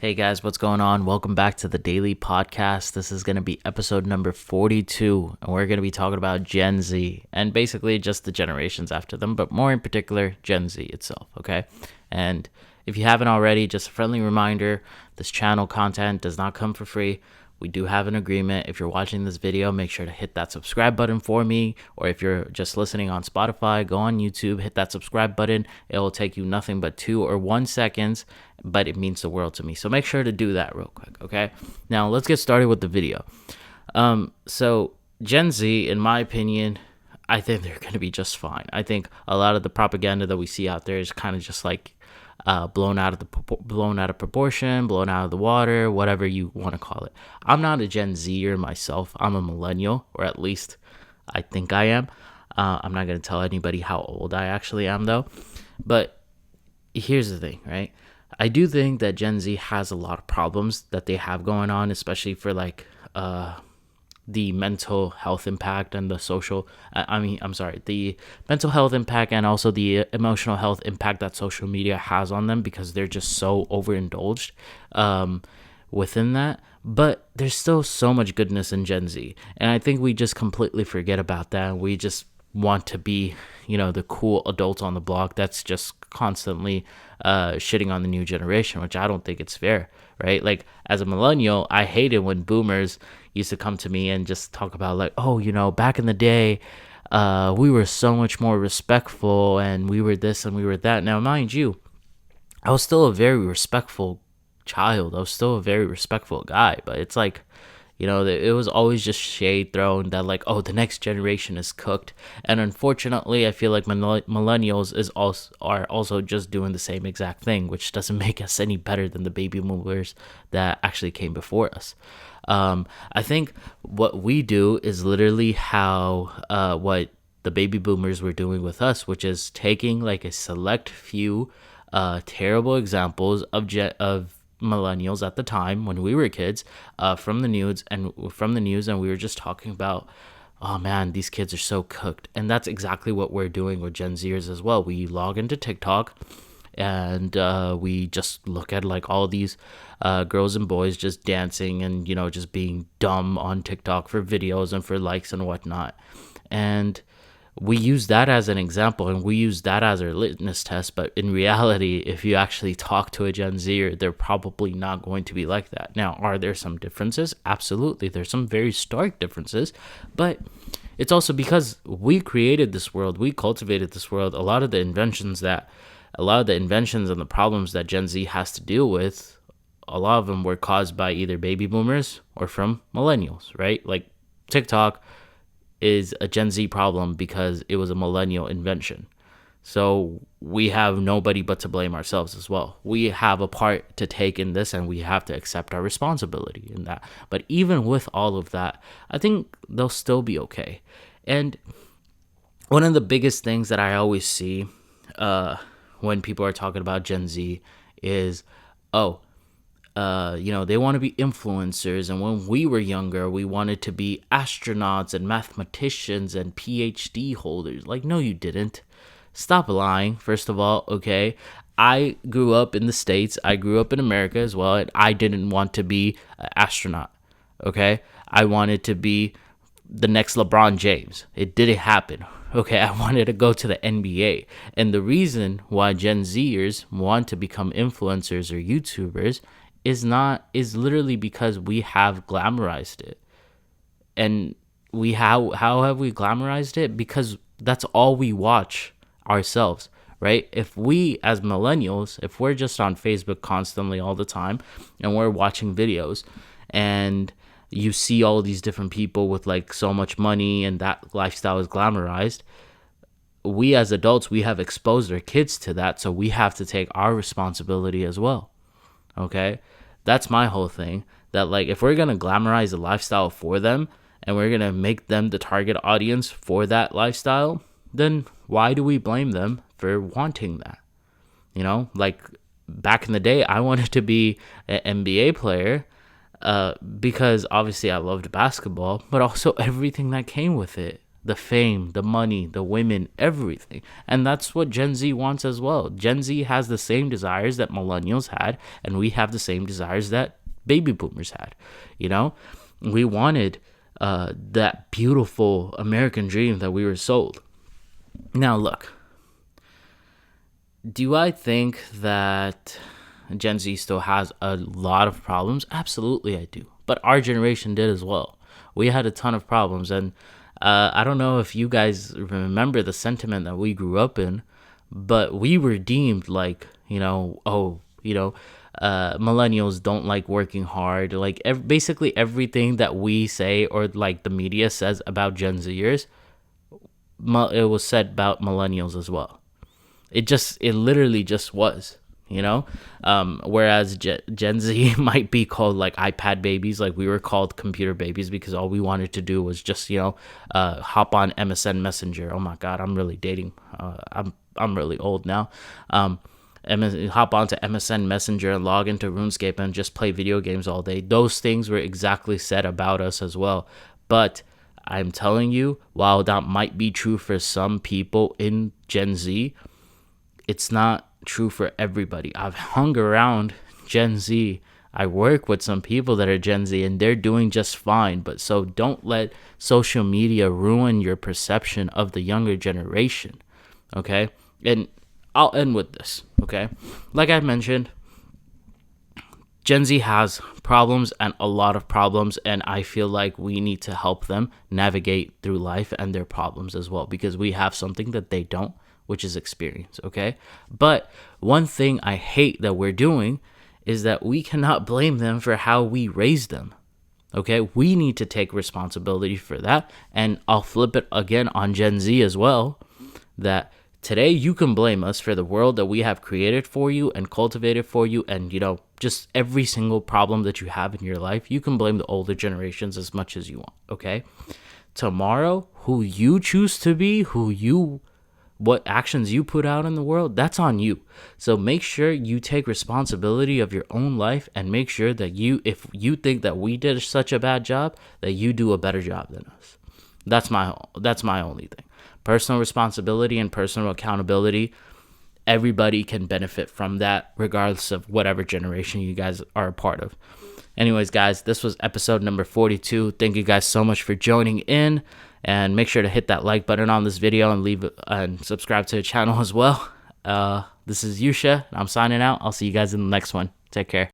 Hey guys, what's going on? Welcome back to the Daily Podcast. This is going to be episode number 42, and we're going to be talking about Gen Z and basically just the generations after them, but more in particular, Gen Z itself, okay? And if you haven't already, just a friendly reminder, this channel content does not come for free. We do have an agreement. If you're watching this video, make sure to hit that subscribe button for me. Or if you're just listening on Spotify, go on YouTube, hit that subscribe button. It will take you nothing but 2 or 1 seconds, but it means the world to me. So make sure to do that real quick, okay? Now let's get started with the video. So Gen Z, in my opinion, I think they're going to be just fine. I think a lot of the propaganda that we see out there is kind of just like blown out of proportion, blown out of the water, whatever you want to call it. I'm not a Gen Zer myself. I'm a millennial, or at least I think I am. I'm not going to tell anybody how old I actually am, though. But here's the thing, right? I do think that Gen Z has a lot of problems that they have going on, especially for like the mental health impact and the the mental health impact and also the emotional health impact that social media has on them, because they're just so overindulged within that. But there's still so much goodness in Gen Z, and I think we just completely forget about that. We just want to be, the cool adult on the block that's just constantly shitting on the new generation, which I don't think it's fair, right? Like, as a millennial, I hated when boomers used to come to me and just talk about like, oh, back in the day, we were so much more respectful and we were this and we were that. Now, mind you, I was still a very respectful child. I was still a very respectful guy, but it's like, it was always just shade thrown that like, oh, the next generation is cooked. And unfortunately, I feel like millennials are also just doing the same exact thing, which doesn't make us any better than the baby boomers that actually came before us. I think what we do is literally what the baby boomers were doing with us, which is taking like a select few terrible examples of millennials at the time when we were kids, from the news, and we were just talking about, oh man, these kids are so cooked. And that's exactly what we're doing with Gen Zers as well. We log into TikTok and we just look at like all these girls and boys just dancing and just being dumb on TikTok for videos and for likes and whatnot. And we use that as an example and we use that as our litmus test. But in reality, if you actually talk to a Gen Zer, they're probably not going to be like that. Now, are there some differences? Absolutely. There's some very stark differences, but it's also because we created this world, we cultivated this world. A lot of the inventions and the problems that Gen Z has to deal with, a lot of them were caused by either baby boomers or from millennials, right? Like TikTok is a Gen Z problem because it was a millennial invention. So we have nobody but to blame ourselves as well. We have a part to take in this and we have to accept our responsibility in that. But even with all of that, I think they'll still be okay. And one of the biggest things that I always see when people are talking about Gen Z is, they want to be influencers. And when we were younger, we wanted to be astronauts and mathematicians and PhD holders. Like, no, you didn't. Stop lying, first of all, okay? I grew up in the States. I grew up in America as well. And I didn't want to be an astronaut, okay? I wanted to be the next LeBron James. It didn't happen. Okay, I wanted to go to the NBA. And the reason why Gen Zers want to become influencers or YouTubers is literally because we have glamorized it. And how have we glamorized it? Because that's all we watch ourselves, right? If we as millennials, if we're just on Facebook constantly all the time and we're watching videos and you see all these different people with like so much money and that lifestyle is glamorized, we as adults, we have exposed our kids to that, so we have to take our responsibility as well. Okay, that's my whole thing. That like, if we're gonna glamorize the lifestyle for them and we're gonna make them the target audience for that lifestyle, then why do we blame them for wanting that? Like back in the day, I wanted to be an NBA player because obviously I loved basketball, but also everything that came with it. the fame, the money, the women, everything. And that's what Gen Z wants as well. Gen Z has the same desires that millennials had, and we have the same desires that baby boomers had. You know, we wanted that beautiful American dream that we were sold. Now, look, do I think that Gen Z still has a lot of problems? Absolutely, I do. But our generation did as well. We had a ton of problems. And I don't know if you guys remember the sentiment that we grew up in, but we were deemed like, millennials don't like working hard. Like basically everything that we say or like the media says about Gen Zers, it was said about millennials as well. It literally just was, whereas Gen Z might be called like iPad babies. Like we were called computer babies because all we wanted to do was just, hop on MSN Messenger. Oh my God, I'm really dating. I'm really old now. Hop onto MSN Messenger and log into RuneScape and just play video games all day. Those things were exactly said about us as well. But I'm telling you, while that might be true for some people in Gen Z, it's not true for everybody. I've hung around Gen Z. I work with some people that are Gen Z and they're doing just fine. But so don't let social media ruin your perception of the younger generation. Okay? And I'll end with this. Okay? Like I mentioned, Gen Z has problems and a lot of problems, and I feel like we need to help them navigate through life and their problems as well, because we have something that they don't, which is experience, okay? But one thing I hate that we're doing is that we cannot blame them for how we raised them, okay? We need to take responsibility for that, and I'll flip it again on Gen Z as well, that today you can blame us for the world that we have created for you and cultivated for you, and just every single problem that you have in your life, you can blame the older generations as much as you want, okay? Tomorrow, who you choose to be, what actions you put out in the world, that's on you. So make sure you take responsibility of your own life and make sure that if you think that we did such a bad job, that you do a better job than us. That's my only thing. Personal responsibility and personal accountability. Everybody can benefit from that regardless of whatever generation you guys are a part of. Anyways, guys, this was episode number 42. Thank you guys so much for joining in. And make sure to hit that like button on this video and subscribe to the channel as well. This is Yusha. I'm signing out. I'll see you guys in the next one. Take care.